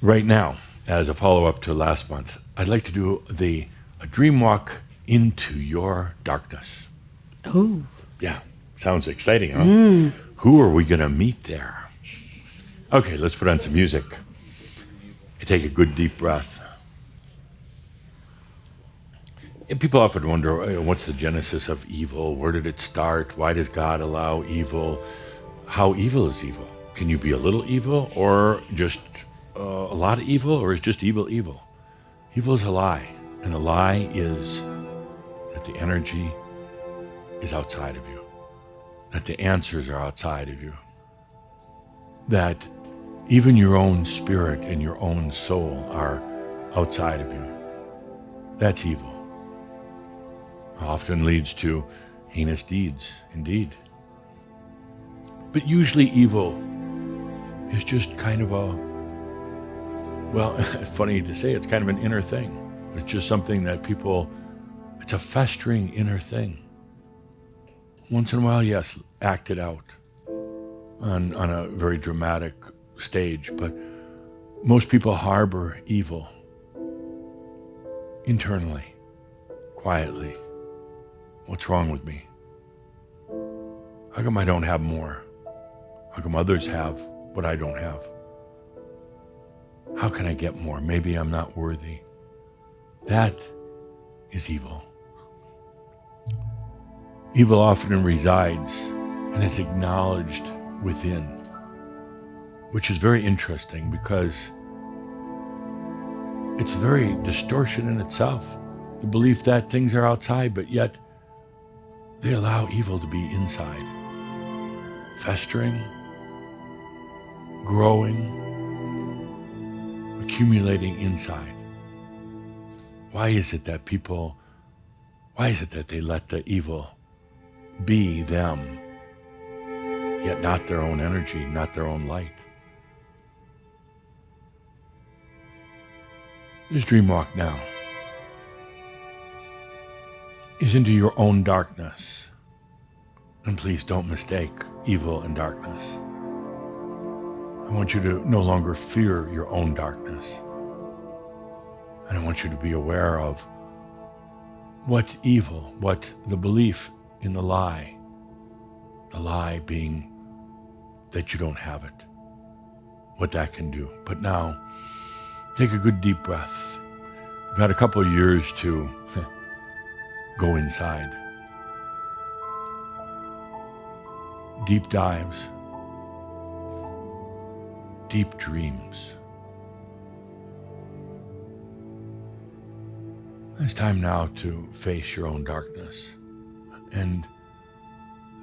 Right now, as a follow up to last month, I'd like to do a dream walk into your darkness. Ooh. Yeah, sounds exciting, huh? Who are we going to meet there? Okay, let's put on some music. And take a good deep breath. And people often wonder what's the genesis of evil? Where did it start? Why does God allow evil? How evil is evil? Can you be a little evil or just a lot of evil, or is just evil evil? Evil is a lie, and a lie is that the energy is outside of you, that the answers are outside of you, that even your own spirit and your own soul are outside of you. That's evil. Often leads to heinous deeds, indeed. But usually evil is just kind of well, funny to say, it's kind of an inner thing. It's just something that it's a festering inner thing. Once in a while, yes, act it out on a very dramatic stage, but most people harbor evil internally, quietly. What's wrong with me? How come I don't have more? How come others have what I don't have? How can I get more? Maybe I'm not worthy. That is evil. Evil often resides and is acknowledged within, which is very interesting because it's very distortion in itself. The belief that things are outside, but yet they allow evil to be inside, festering, growing, accumulating inside. Why is it that they let the evil be them, yet not their own energy, not their own light? This dream walk now is into your own darkness. And please don't mistake evil and darkness. I want you to no longer fear your own darkness. And I want you to be aware of what evil, what the belief in the lie being that you don't have it, what that can do. But now, take a good deep breath. You've had a couple of years to go inside. Deep dives, deep dreams. It's time now to face your own darkness and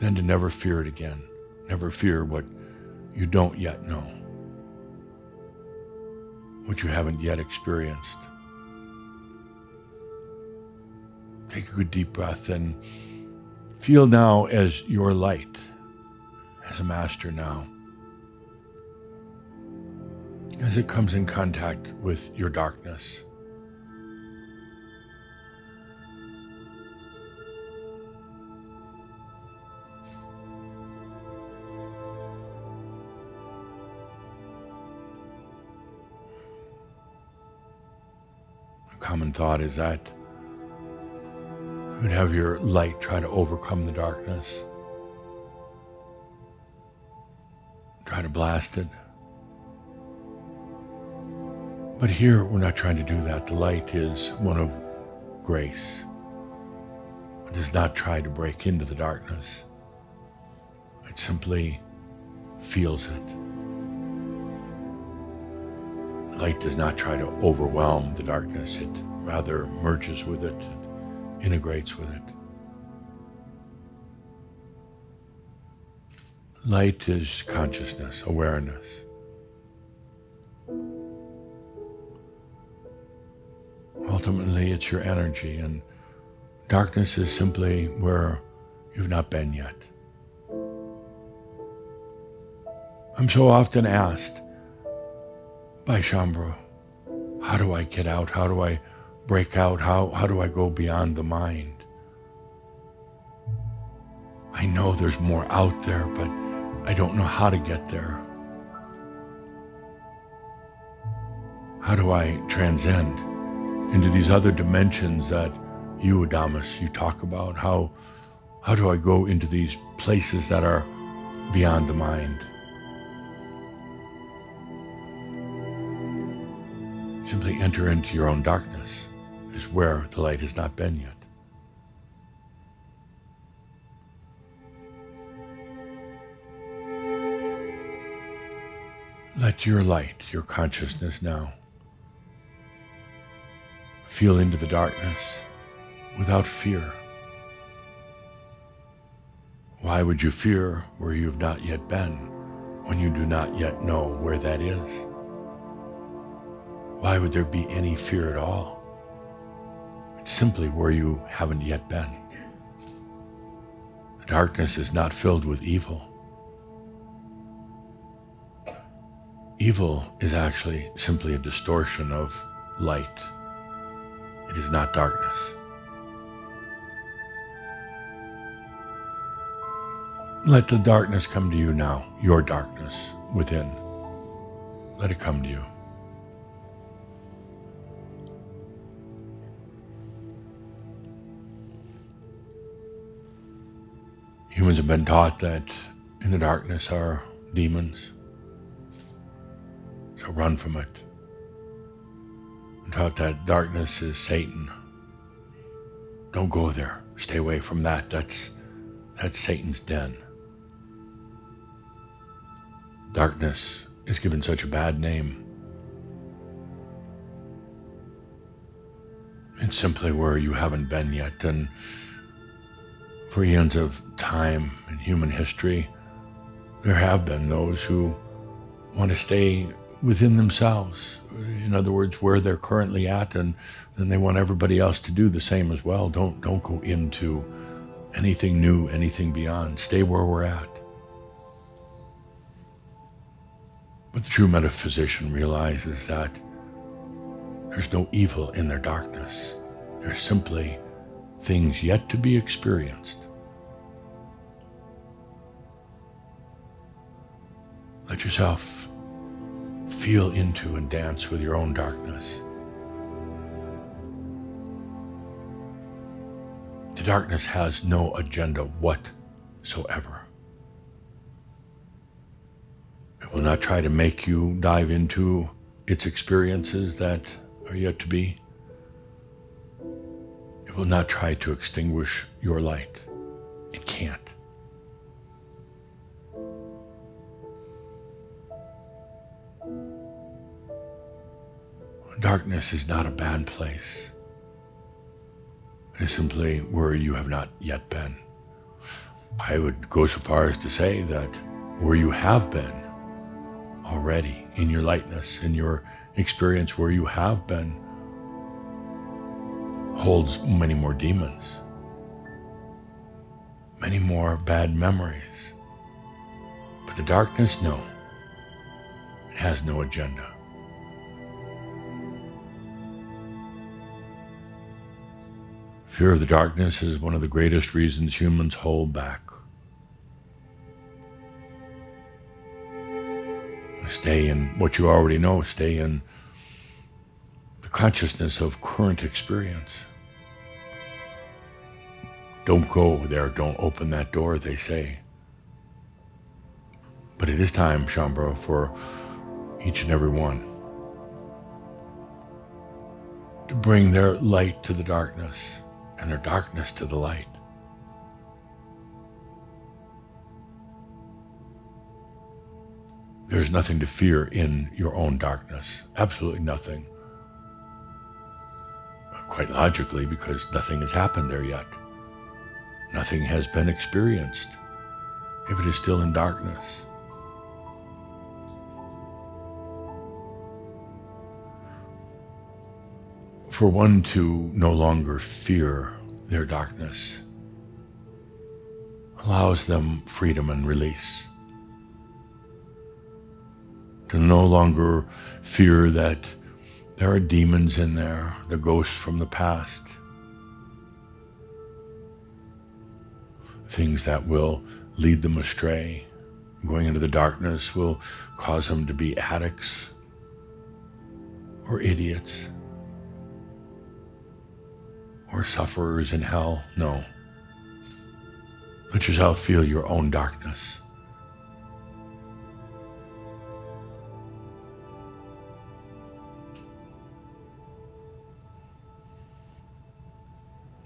then to never fear it again. Never fear what you don't yet know, what you haven't yet experienced. Take a good deep breath and feel now as your light, as a master now, as it comes in contact with your darkness. A common thought is that you would have your light try to overcome the darkness, try to blast it. But here, we're not trying to do that. The light is one of grace. It does not try to break into the darkness. It simply feels it. The light does not try to overwhelm the darkness. It rather merges with it, integrates with it. Light is consciousness, awareness. Ultimately, it's your energy, and darkness is simply where you've not been yet. I'm so often asked by Shaumbra, how do I get out? How do I break out? How do I go beyond the mind? I know there's more out there, but I don't know how to get there. How do I transcend into these other dimensions that you, Adamus, you talk about? How do I go into these places that are beyond the mind? Simply enter into your own darkness, is where the light has not been yet. Let your light, your consciousness now, feel into the darkness without fear. Why would you fear where you have not yet been, when you do not yet know where that is? Why would there be any fear at all? It's simply where you haven't yet been. The darkness is not filled with evil. Evil is actually simply a distortion of light. It is not darkness. Let the darkness come to you now, your darkness within. Let it come to you. Humans have been taught that in the darkness are demons, so run from it. I'm taught that darkness is Satan. Don't go there. Stay away from that. That's Satan's den. Darkness is given such a bad name. It's simply where you haven't been yet, and for eons of time in human history, there have been those who want to stay within themselves. In other words, where they're currently at, and then they want everybody else to do the same as well. Don't go into anything new, anything beyond. Stay where we're at. But the true metaphysician realizes that there's no evil in their darkness. There's simply things yet to be experienced. Let yourself feel into and dance with your own darkness. The darkness has no agenda whatsoever. It will not try to make you dive into its experiences that are yet to be. It will not try to extinguish your light. It can't. Darkness is not a bad place. It is simply where you have not yet been. I would go so far as to say that where you have been already in your lightness, in your experience where you have been, holds many more demons, many more bad memories. But the darkness, no, it has no agenda. Fear of the darkness is one of the greatest reasons humans hold back. Stay in what you already know. Stay in the consciousness of current experience. Don't go there. Don't open that door, they say. But it is time, Shaumbra, for each and every one to bring their light to the darkness and their darkness to the light. There's nothing to fear in your own darkness. Absolutely nothing. Quite logically, because nothing has happened there yet. Nothing has been experienced if it is still in darkness. For one to no longer fear their darkness allows them freedom and release. To no longer fear that there are demons in there, the ghosts from the past, things that will lead them astray. Going into the darkness will cause them to be addicts or idiots or sufferers in hell. No. Let yourself feel your own darkness.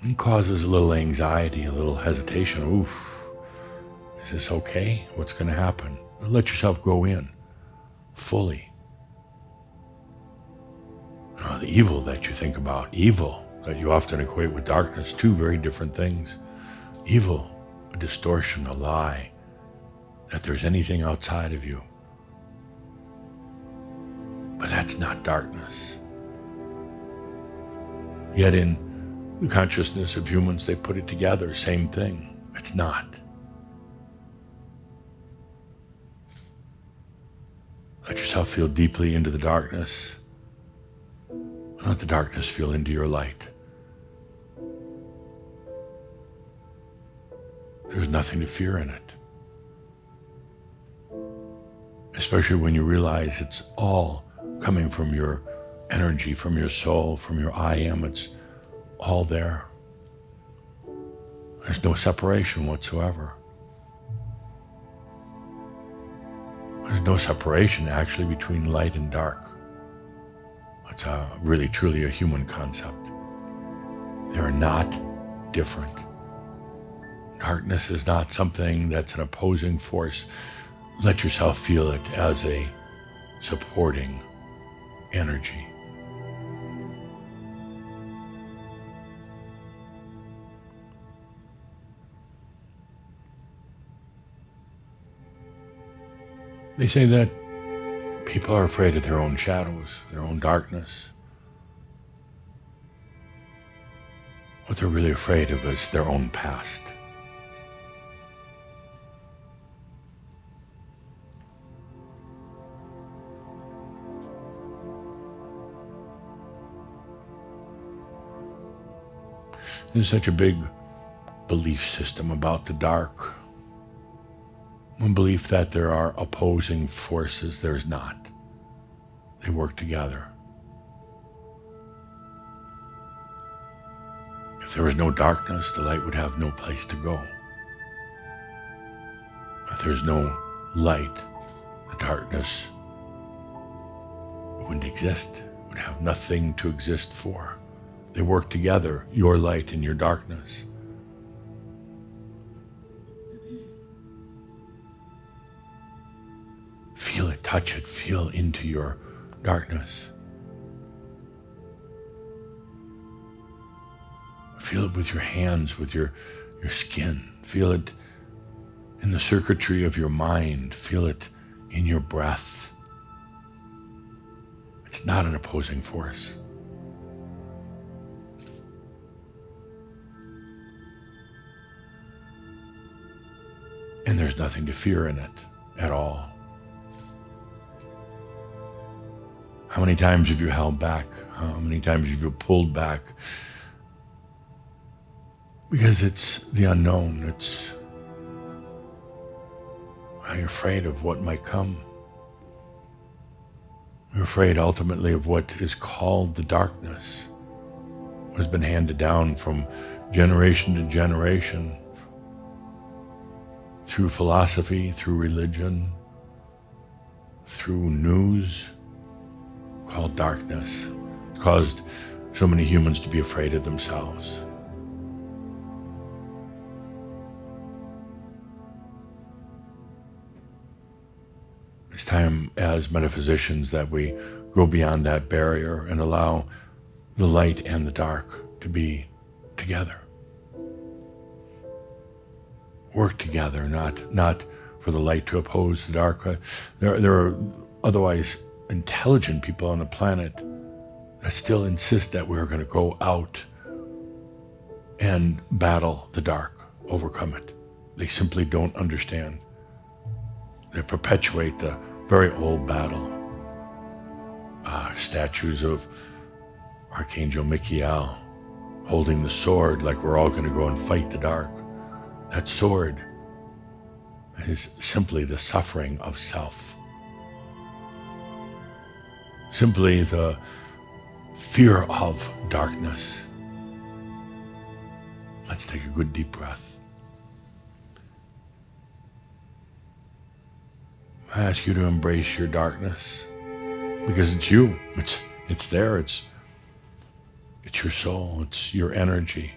It causes a little anxiety, a little hesitation. Oof, is this okay? What's going to happen? Let yourself go in fully. The evil that you think about, evil that you often equate with darkness, two very different things. Evil, a distortion, a lie, that there's anything outside of you. But that's not darkness. Yet in the consciousness of humans, they put it together, same thing. It's not. Let yourself feel deeply into the darkness. Let the darkness feel into your light. There's nothing to fear in it. Especially when you realize it's all coming from your energy, from your soul, from your I am. It's all there. There's no separation whatsoever. There's no separation actually between light and dark. It's really truly a human concept. They are not different. Darkness is not something that's an opposing force. Let yourself feel it as a supporting energy. They say that people are afraid of their own shadows, their own darkness. What they're really afraid of is their own past. There's such a big belief system about the dark. One belief that there are opposing forces. There's not. They work together. If there was no darkness, the light would have no place to go. If there's no light, the darkness wouldn't exist, would have nothing to exist for. They work together, your light and your darkness. Feel it, touch it, feel into your darkness. Feel it with your hands, with your skin. Feel it in the circuitry of your mind. Feel it in your breath. It's not an opposing force. And there's nothing to fear in it at all. How many times have you held back? How many times have you pulled back? Because it's the unknown. You're afraid of what might come. You're afraid ultimately of what is called the darkness, what has been handed down from generation to generation, through philosophy, through religion, through news, called darkness. It's caused so many humans to be afraid of themselves. It's time as metaphysicians that we go beyond that barrier and allow the light and the dark to be together. Work together, not for the light to oppose the dark. There are otherwise intelligent people on the planet that still insist that we're going to go out and battle the dark, overcome it. They simply don't understand. They perpetuate the very old battle. Statues of Archangel Michael holding the sword like we're all going to go and fight the dark. That sword is simply the suffering of self. Simply the fear of darkness. Let's take a good deep breath. I ask you to embrace your darkness because it's you. It's there. It's your soul. It's your energy.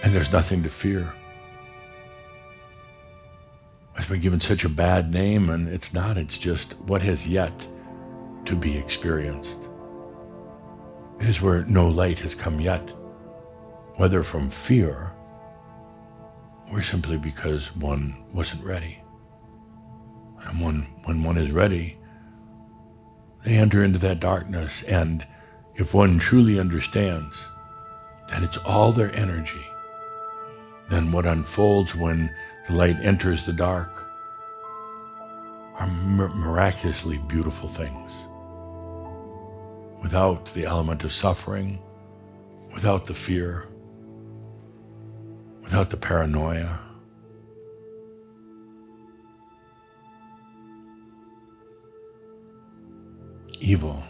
And there's nothing to fear. It's been given such a bad name, and it's not. It's just what has yet to be experienced. It is where no light has come yet, whether from fear or simply because one wasn't ready. And when one is ready, they enter into that darkness, and if one truly understands that it's all their energy, then what unfolds when the light enters the dark are miraculously beautiful things. Without the element of suffering, without the fear, without the paranoia. Evil,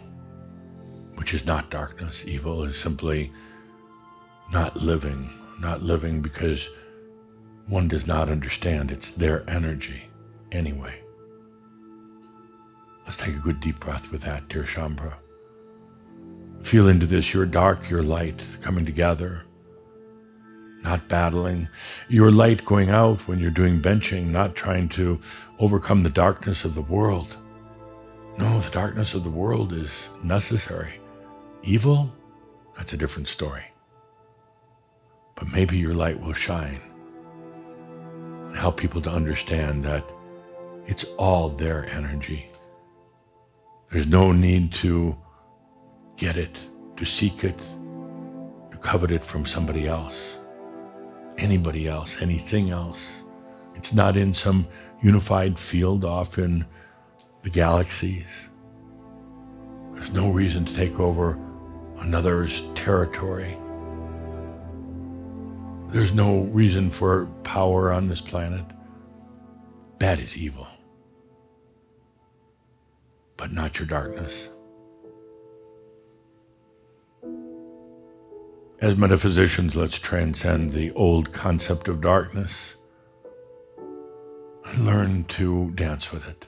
which is not darkness. Evil is simply not living because one does not understand. It's their energy anyway. Let's take a good deep breath with that, dear Shaumbra. Feel into this, your dark, your light coming together, not battling. Your light going out when you're doing benching, not trying to overcome the darkness of the world. No, the darkness of the world is necessary. Evil, that's a different story. But maybe your light will shine and help people to understand that it's all their energy. There's no need to get it, to seek it, to covet it from somebody else, anybody else, anything else. It's not in some unified field off in the galaxies. There's no reason to take over another's territory. There's no reason for power on this planet. That is evil, but not your darkness. As metaphysicians, let's transcend the old concept of darkness and learn to dance with it.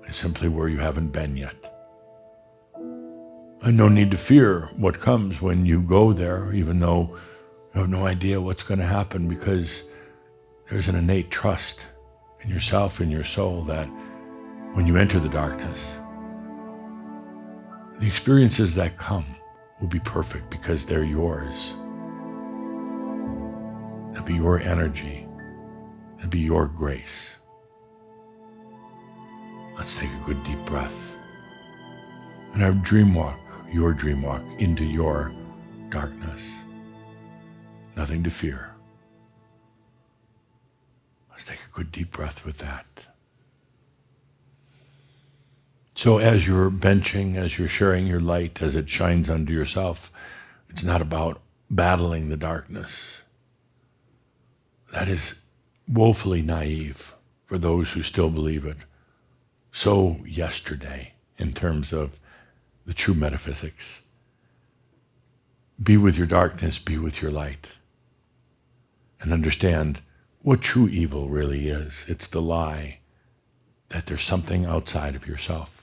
It's simply where you haven't been yet. And no need to fear what comes when you go there, even though you have no idea what's going to happen, because there's an innate trust in yourself and your soul that when you enter the darkness, the experiences that come will be perfect because they're yours. They'll be your energy. They'll be your grace. Let's take a good deep breath and our dream walk, your dream walk, into your darkness. Nothing to fear. Let's take a good deep breath with that. So as you're benching, as you're sharing your light, as it shines unto yourself, it's not about battling the darkness. That is woefully naive for those who still believe it. So yesterday, in terms of the true metaphysics. Be with your darkness, be with your light. And understand what true evil really is. It's the lie that there's something outside of yourself.